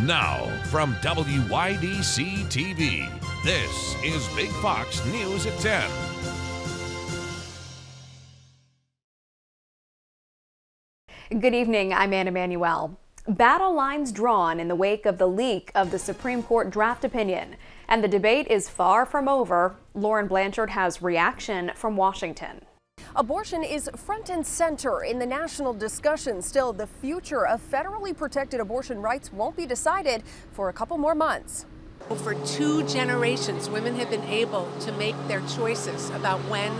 Now, from WYDC TV, this is Big Fox News at 10. Good evening, I'm Anna Manuel. Battle lines drawn in the wake of the leak of the Supreme Court draft opinion. And the debate is far from over. Lauren Blanchard has reaction from Washington. Abortion is front and center in the national discussion. Still, the future of federally protected abortion rights won't be decided for a couple more months. For 2 generations, women have been able to make their choices about when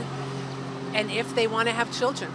and if they want to have children.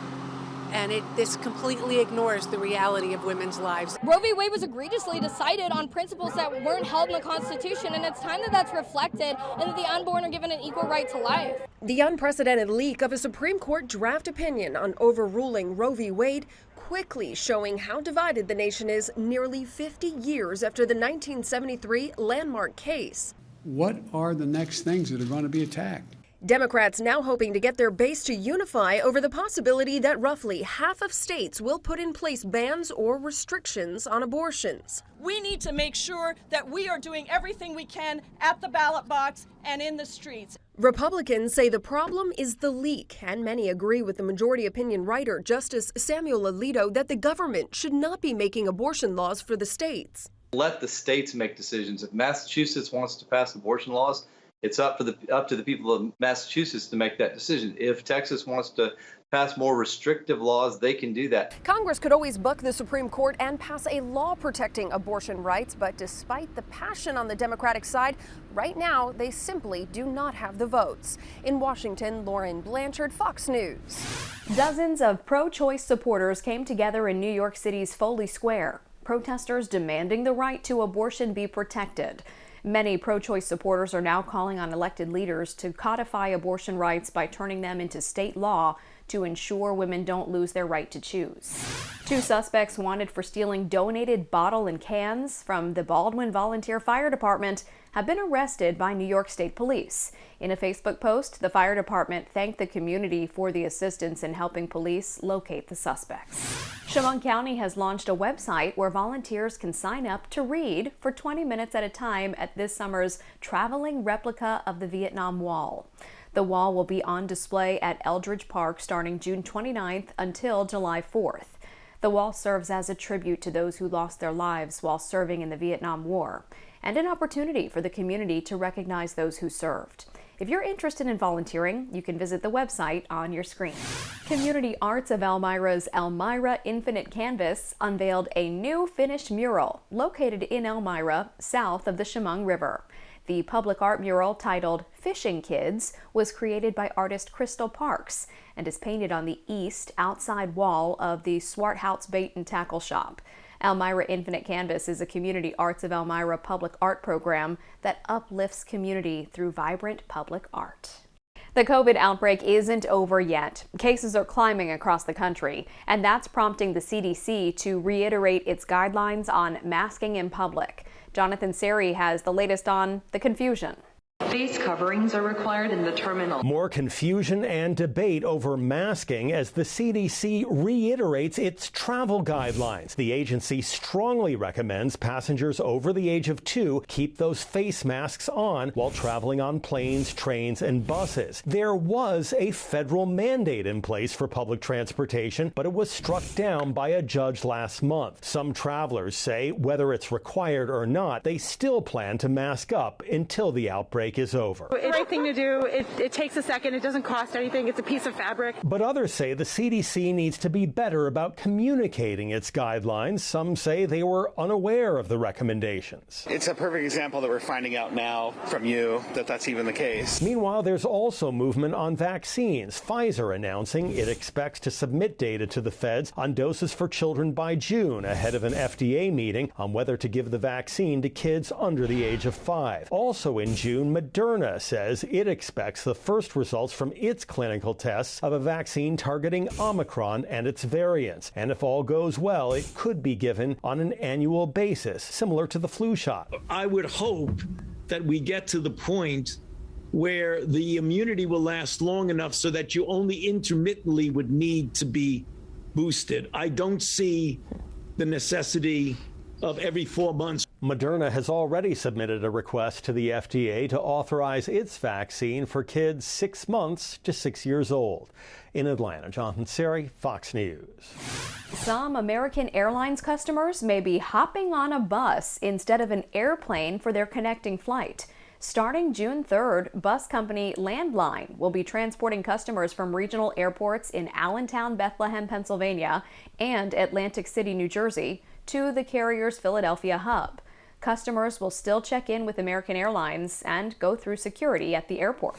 And this completely ignores the reality of women's lives. Roe v. Wade was egregiously decided on principles that weren't held in the Constitution, and it's time that that's reflected and that the unborn are given an equal right to life. The unprecedented leak of a Supreme Court draft opinion on overruling Roe v. Wade quickly showing how divided the nation is nearly 50 years after the 1973 landmark case. What are the next things that are going to be attacked? Democrats now hoping to get their base to unify over the possibility that roughly half of states will put in place bans or restrictions on abortions. We need to make sure that we are doing everything we can at the ballot box and in the streets. Republicans say the problem is the leak, and many agree with the majority opinion writer, Justice Samuel Alito, that the government should not be making abortion laws for the states. Let the states make decisions. If Massachusetts wants to pass abortion laws, it's up to the people of Massachusetts to make that decision. If Texas wants to pass more restrictive laws, they can do that. Congress could always buck the Supreme Court and pass a law protecting abortion rights, but despite the passion on the Democratic side, right now they simply do not have the votes. In Washington, Lauren Blanchard, Fox News. Dozens of pro-choice supporters came together in New York City's Foley Square, protesters demanding the right to abortion be protected. Many pro-choice supporters are now calling on elected leaders to codify abortion rights by turning them into state law to ensure women don't lose their right to choose. 2 suspects wanted for stealing donated bottle and cans from the Baldwin Volunteer Fire Department have been arrested by New York State Police. In a Facebook post, the fire department thanked the community for the assistance in helping police locate the suspects. Chemung County has launched a website where volunteers can sign up to read for 20 minutes at a time at this summer's traveling replica of the Vietnam Wall. The wall will be on display at Eldridge Park starting June 29th until July 4th. The wall serves as a tribute to those who lost their lives while serving in the Vietnam War, and an opportunity for the community to recognize those who served. If you're interested in volunteering, you can visit the website on your screen. Community Arts of Elmira's Elmira Infinite Canvas unveiled a new finished mural located in Elmira, south of the Chemung River. The public art mural titled Fishing Kids was created by artist Crystal Parks and is painted on the east outside wall of the Swarthouse Bait and Tackle Shop. Elmira Infinite Canvas is a Community Arts of Elmira public art program that uplifts community through vibrant public art. The COVID outbreak isn't over yet. Cases are climbing across the country, and that's prompting the CDC to reiterate its guidelines on masking in public. Jonathan Seri has the latest on the confusion. Face coverings are required in the terminal. More confusion and debate over masking as the CDC reiterates its travel guidelines. The agency strongly recommends passengers over the age of 2 keep those face masks on while traveling on planes, trains, and buses. There was a federal mandate in place for public transportation, but it was struck down by a judge last month. Some travelers say whether it's required or not, they still plan to mask up until the outbreak is over. It's the right thing to do. It takes a second. It doesn't cost anything. It's a piece of fabric. But others say the CDC needs to be better about communicating its guidelines. Some say they were unaware of the recommendations. It's a perfect example that we're finding out now from you that that's even the case. Meanwhile, there's also movement on vaccines. Pfizer announcing it expects to submit data to the feds on doses for children by June ahead of an FDA meeting on whether to give the vaccine to kids under the age of 5. Also in June, Moderna says it expects the first results from its clinical tests of a vaccine targeting Omicron and its variants. And if all goes well, it could be given on an annual basis, similar to the flu shot. I would hope that we get to the point where the immunity will last long enough so that you only intermittently would need to be boosted. I don't see the necessity of every 4 months. Moderna has already submitted a request to the FDA to authorize its vaccine for kids 6 months to 6 years old. In Atlanta, Jonathan Seri, Fox News. Some American Airlines customers may be hopping on a bus instead of an airplane for their connecting flight. Starting June 3rd, bus company Landline will be transporting customers from regional airports in Allentown, Bethlehem, Pennsylvania, and Atlantic City, New Jersey, to the carrier's Philadelphia hub. Customers will still check in with American Airlines and go through security at the airport.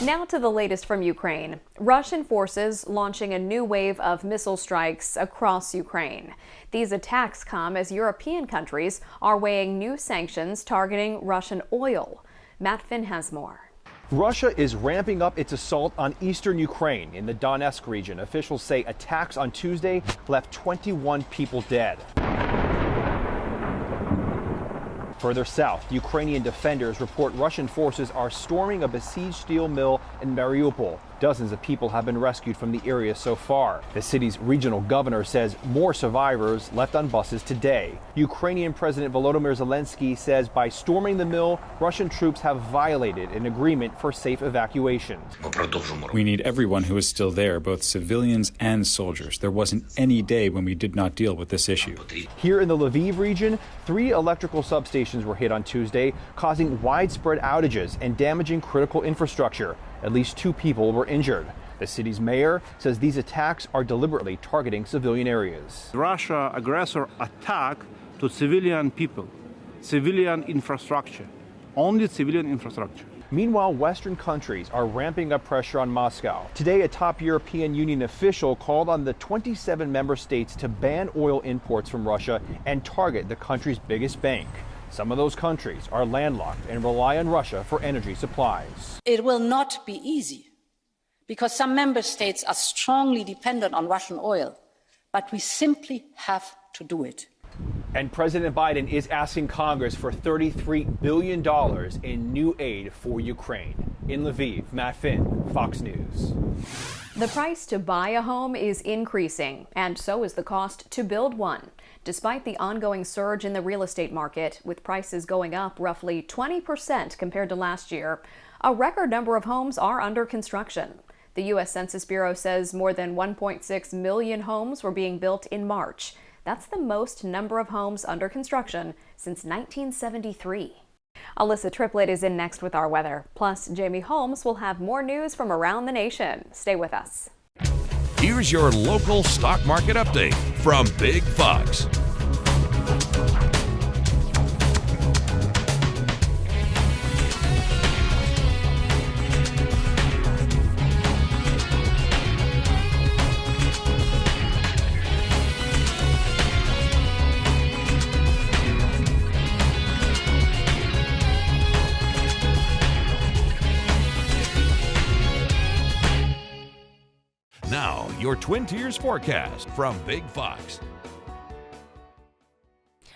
Now to the latest from Ukraine. Russian forces launching a new wave of missile strikes across Ukraine. These attacks come as European countries are weighing new sanctions targeting Russian oil. Matt Finn has more. Russia is ramping up its assault on eastern Ukraine in the Donetsk region. Officials say attacks on Tuesday left 21 people dead. Further south, Ukrainian defenders report Russian forces are storming a besieged steel mill in Mariupol. Dozens of people have been rescued from the area so far. The city's regional governor says more survivors left on buses today. Ukrainian President Volodymyr Zelensky says by storming the mill, Russian troops have violated an agreement for safe evacuation. We need everyone who is still there, both civilians and soldiers. There wasn't any day when we did not deal with this issue. Here in the Lviv region, 3 electrical substations were hit on Tuesday, causing widespread outages and damaging critical infrastructure. At least 2 people were injured. The city's mayor says these attacks are deliberately targeting civilian areas. Russia aggressor attack to civilian people, civilian infrastructure, only civilian infrastructure. Meanwhile, Western countries are ramping up pressure on Moscow. Today, a top European Union official called on the 27 member states to ban oil imports from Russia and target the country's biggest bank. Some of those countries are landlocked and rely on Russia for energy supplies. It will not be easy because some member states are strongly dependent on Russian oil, but we simply have to do it. And President Biden is asking Congress for $33 billion in new aid for Ukraine. In Lviv, Matt Finn, Fox News. The price to buy a home is increasing, and so is the cost to build one. Despite the ongoing surge in the real estate market, with prices going up roughly 20% compared to last year, a record number of homes are under construction. The U.S. Census Bureau says more than 1.6 million homes were being built in March. That's the most number of homes under construction since 1973. Alyssa Triplett is in next with our weather. Plus, Jamie Holmes will have more news from around the nation. Stay with us. Here's your local stock market update from Big Fox. Now, your Twin Tiers forecast from Big Fox.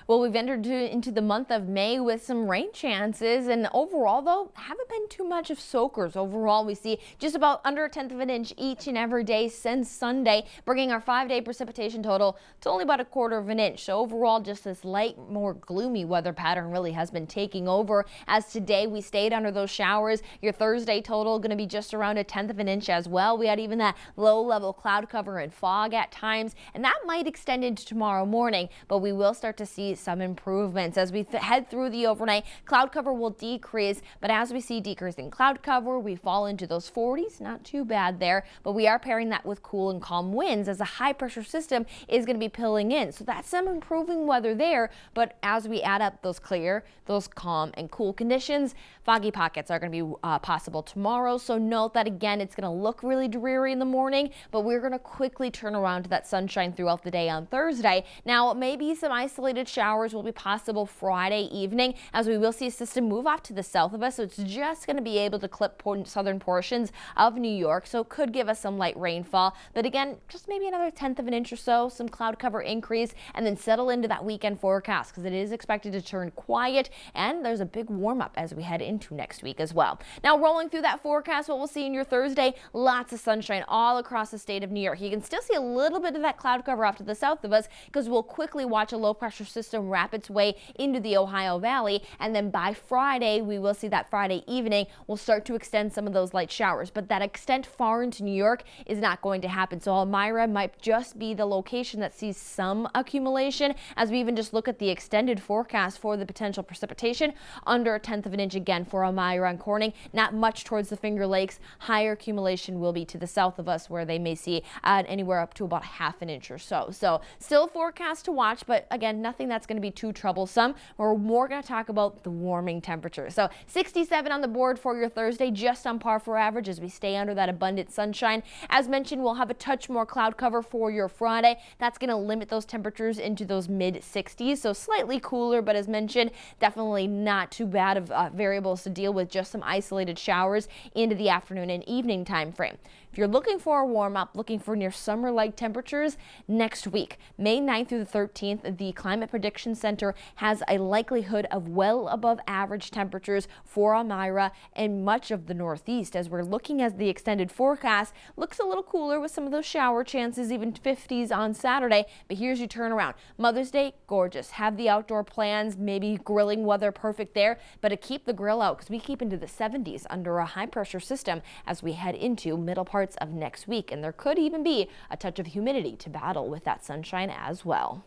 Well, we've entered into the month of May with some rain chances, and overall, though, haven't been too much of soakers. Overall, we see just about under 1/10 of an inch each and every day since Sunday, bringing our 5-day precipitation total to only about 1/4 of an inch. So overall, just this light, more gloomy weather pattern really has been taking over. As today, we stayed under those showers. Your Thursday total going to be just around 1/10 of an inch as well. We had even that low-level cloud cover and fog at times, and that might extend into tomorrow morning, but we will start to see some improvements as we head through the overnight. Cloud cover will decrease, but as we see decreasing cloud cover, we fall into those 40s. Not too bad there, but we are pairing that with cool and calm winds as a high pressure system is going to be pulling in. So that's some improving weather there, but as we add up those clear, those calm and cool conditions, foggy pockets are going to be possible tomorrow. So note that again, it's going to look really dreary in the morning, but we're going to quickly turn around to that sunshine throughout the day on Thursday. Now, maybe some isolated showers will be possible Friday evening as we will see a system move off to the south of us. So it's just going to be able to clip southern portions of New York. So it could give us some light rainfall. But again, just maybe another 1/10 of an inch or so, some cloud cover increase, and then settle into that weekend forecast because it is expected to turn quiet. And there's a big warm up as we head into next week as well. Now, rolling through that forecast, what we'll see in your Thursday, lots of sunshine all across the state of New York. You can still see a little bit of that cloud cover off to the south of us because we'll quickly watch a low pressure system system wrap its way into the Ohio Valley, and then by Friday, we will see that Friday evening will start to extend some of those light showers, but that extent far into New York is not going to happen. So Elmira might just be the location that sees some accumulation, as we even just look at the extended forecast for the potential precipitation. Under 1/10 of an inch again for Elmira and Corning, not much towards the Finger Lakes. Higher accumulation will be to the south of us, where they may see anywhere up to about 1/2 an inch or so. So still forecast to watch, but again, nothing that's going to be too troublesome. We're more going to talk about the warming temperatures. So 67 on the board for your Thursday, just on par for average as we stay under that abundant sunshine. As mentioned, we'll have a touch more cloud cover for your Friday. That's going to limit those temperatures into those mid-60s, so slightly cooler, but as mentioned, definitely not too bad of variables to deal with, just some isolated showers into the afternoon and evening time frame. If you're looking for a warm up, looking for near summer-like temperatures next week, May 9th through the 13th, the Climate Prediction Center has a likelihood of well above average temperatures for Elmira and much of the Northeast. As we're looking at the extended forecast, looks a little cooler with some of those shower chances, even 50s on Saturday. But here's your turnaround. Mother's Day, gorgeous. Have the outdoor plans, maybe grilling weather perfect there, but to keep the grill out because we keep into the 70s under a high pressure system as we head into middle parts of next week, and there could even be a touch of humidity to battle with that sunshine as well.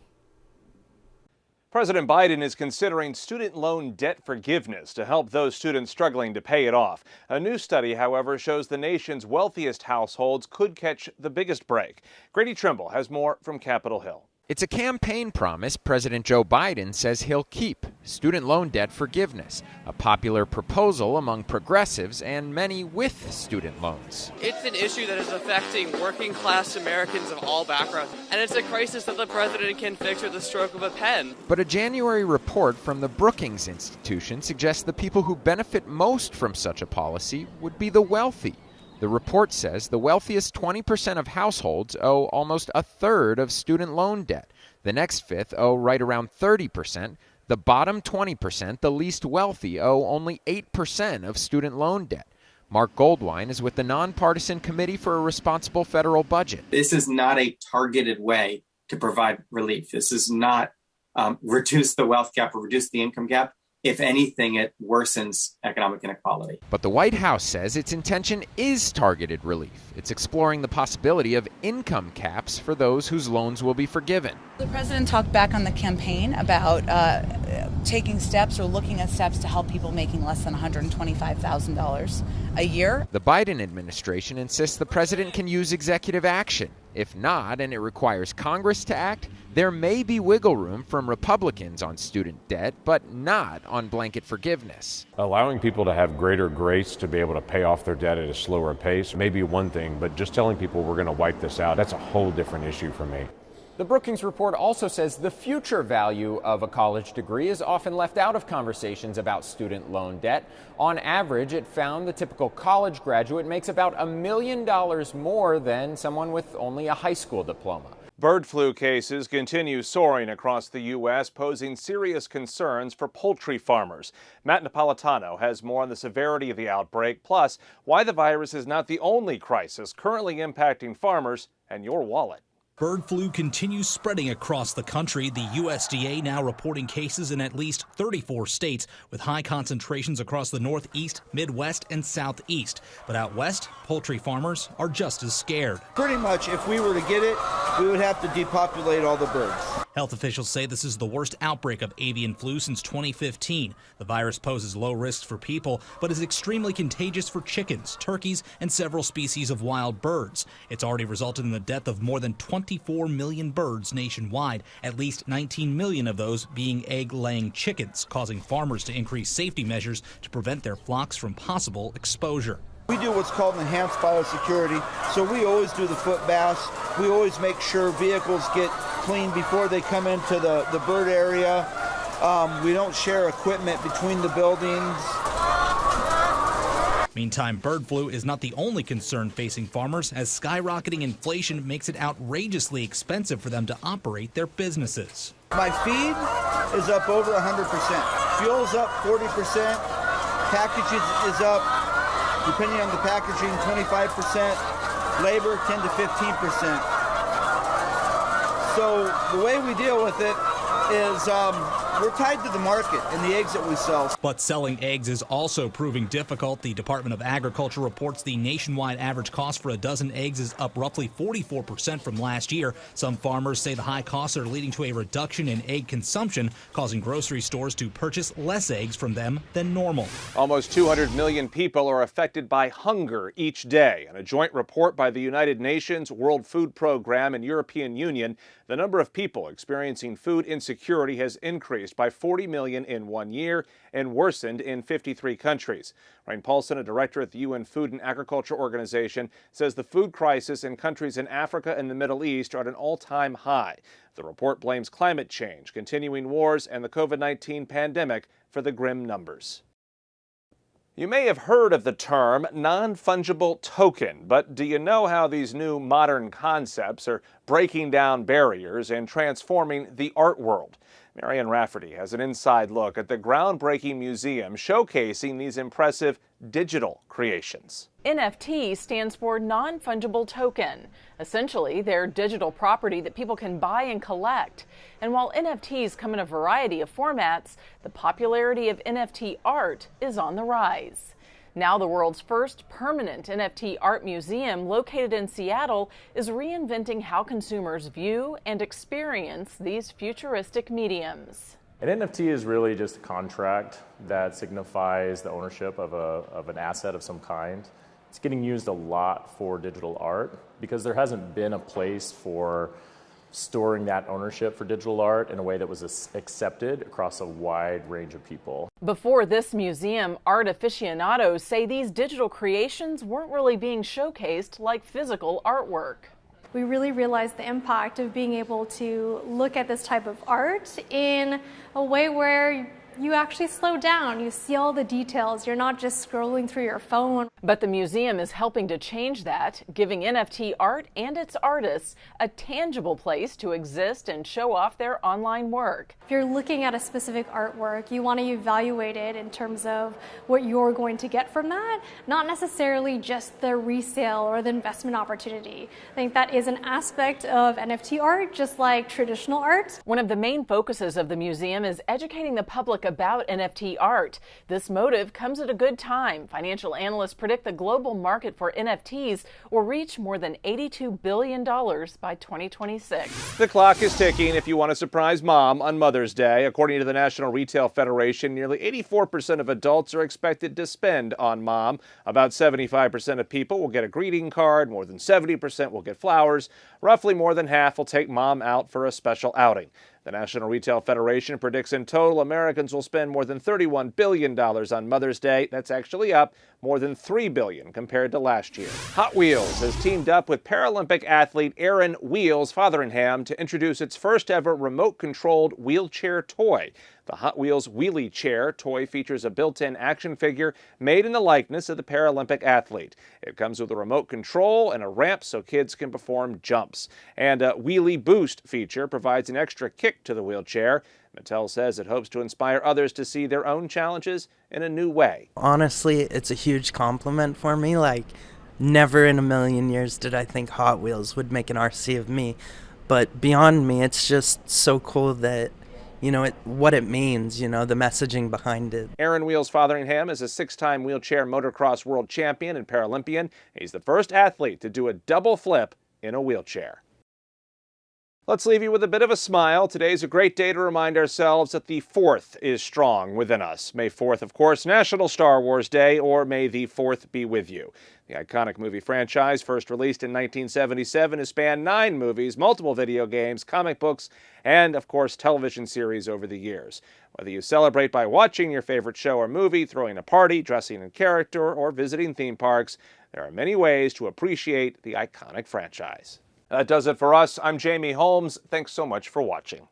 President Biden is considering student loan debt forgiveness to help those students struggling to pay it off. A new study, however, shows the nation's wealthiest households could catch the biggest break. Grady Trimble has more from Capitol Hill. It's a campaign promise President Joe Biden says he'll keep: student loan debt forgiveness, a popular proposal among progressives and many with student loans. It's an issue that is affecting working class Americans of all backgrounds, and it's a crisis that the president can fix with the stroke of a pen. But a January report from the Brookings Institution suggests the people who benefit most from such a policy would be the wealthy. The report says the wealthiest 20% of households owe almost a third of student loan debt. The next fifth owe right around 30%. The bottom 20%, the least wealthy, owe only 8% of student loan debt. Mark Goldwine is with the Nonpartisan Committee for a Responsible Federal Budget. This is not a targeted way to provide relief. This is not reduce the wealth gap or reduce the income gap. If anything, it worsens economic inequality. But the White House says its intention is targeted relief. It's exploring the possibility of income caps for those whose loans will be forgiven. The president talked back on the campaign about taking steps or looking at steps to help people making less than $125,000 a year. The Biden administration insists the president can use executive action. If not, and it requires Congress to act, there may be wiggle room from Republicans on student debt, but not on blanket forgiveness. Allowing people to have greater grace to be able to pay off their debt at a slower pace may be one thing, but just telling people we're going to wipe this out, that's a whole different issue for me. The Brookings report also says the future value of a college degree is often left out of conversations about student loan debt. On average, it found the typical college graduate makes about $1 million more than someone with only a high school diploma. Bird flu cases continue soaring across the U.S., posing serious concerns for poultry farmers. Matt Napolitano has more on the severity of the outbreak, plus why the virus is not the only crisis currently impacting farmers and your wallet. Bird flu continues spreading across the country. The USDA now reporting cases in at least 34 states, with high concentrations across the Northeast, Midwest, and Southeast. But out west, poultry farmers are just as scared. Pretty much, if we were to get it, we would have to depopulate all the birds. Health officials say this is the worst outbreak of avian flu since 2015. The virus poses low risks for people, but is extremely contagious for chickens, turkeys, and several species of wild birds. It's already resulted in the death of more than 24 million birds nationwide, at least 19 million of those being egg-laying chickens, causing farmers to increase safety measures to prevent their flocks from possible exposure. We do what's called enhanced biosecurity, so we always do the foot baths. We always make sure vehicles get cleaned before they come into the bird area. We don't share equipment between the buildings. Meantime, bird flu is not the only concern facing farmers, as skyrocketing inflation makes it outrageously expensive for them to operate their businesses. My feed is up over 100%. Fuel's up 40%. Packaging is up, depending on the packaging, 25%. Labor, 10 to 15%. So the way we deal with it is we're tied to the market and the eggs that we sell. But selling eggs is also proving difficult. The Department of Agriculture reports the nationwide average cost for a dozen eggs is up roughly 44% from last year. Some farmers say the high costs are leading to a reduction in egg consumption, causing grocery stores to purchase less eggs from them than normal. Almost 200 million people are affected by hunger each day. In a joint report by the United Nations, World Food Program, and European Union, the number of people experiencing food insecurity has increased by 40 million in 1 year and worsened in 53 countries. Rain Paulson, a director at the UN Food and Agriculture Organization, says the food crisis in countries in Africa and the Middle East are at an all-time high. The report blames climate change, continuing wars, and the COVID-19 pandemic for the grim numbers. You may have heard of the term non-fungible token, but do you know how these new modern concepts are breaking down barriers and transforming the art world? Marianne Rafferty has an inside look at the groundbreaking museum showcasing these impressive digital creations. NFT stands for non-fungible token. Essentially, they're digital property that people can buy and collect. And while NFTs come in a variety of formats, the popularity of NFT art is on the rise. Now the world's first permanent NFT art museum, located in Seattle, is reinventing how consumers view and experience these futuristic mediums. An NFT is really just a contract that signifies the ownership of an asset of some kind. It's getting used a lot for digital art because there hasn't been a place for storing that ownership for digital art in a way that was accepted across a wide range of people. Before this museum, art aficionados say these digital creations weren't really being showcased like physical artwork. We really realized the impact of being able to look at this type of art in a way where you actually slow down, you see all the details, you're not just scrolling through your phone. But the museum is helping to change that, giving NFT art and its artists a tangible place to exist and show off their online work. If you're looking at a specific artwork, you want to evaluate it in terms of what you're going to get from that, not necessarily just the resale or the investment opportunity. I think that is an aspect of NFT art, just like traditional art. One of the main focuses of the museum is educating the public about NFT art. This motive comes at a good time. Financial analysts predict the global market for NFTs will reach more than $82 billion by 2026. The clock is ticking if you want to surprise mom on Mother's Day. According to the National Retail Federation, nearly 84% of adults are expected to spend on mom. About 75% of people will get a greeting card. More than 70% will get flowers. Roughly more than half will take mom out for a special outing. The National Retail Federation predicts in total Americans will spend more than $31 billion on Mother's Day. That's actually up more than $3 billion compared to last year. Hot Wheels has teamed up with Paralympic athlete Aaron Wheels Fotheringham to introduce its first ever remote-controlled wheelchair toy. The Hot Wheels Wheelie Chair toy features a built-in action figure made in the likeness of the Paralympic athlete. It comes with a remote control and a ramp so kids can perform jumps. And a Wheelie Boost feature provides an extra kick to the wheelchair. Mattel says it hopes to inspire others to see their own challenges in a new way. Honestly, it's a huge compliment for me. Never in a million years did I think Hot Wheels would make an RC of me. But beyond me, it's just so cool that what it means, the messaging behind it. Aaron Wheels Fotheringham is a 6-time wheelchair motocross world champion and Paralympian. He's the first athlete to do a double flip in a wheelchair. Let's leave you with a bit of a smile. Today's a great day to remind ourselves that the 4th is strong within us. May 4th, of course, National Star Wars Day, or may the 4th be with you. The iconic movie franchise, first released in 1977, has spanned 9 movies, multiple video games, comic books, and, of course, television series over the years. Whether you celebrate by watching your favorite show or movie, throwing a party, dressing in character, or visiting theme parks, there are many ways to appreciate the iconic franchise. That does it for us. I'm Jamie Holmes. Thanks so much for watching.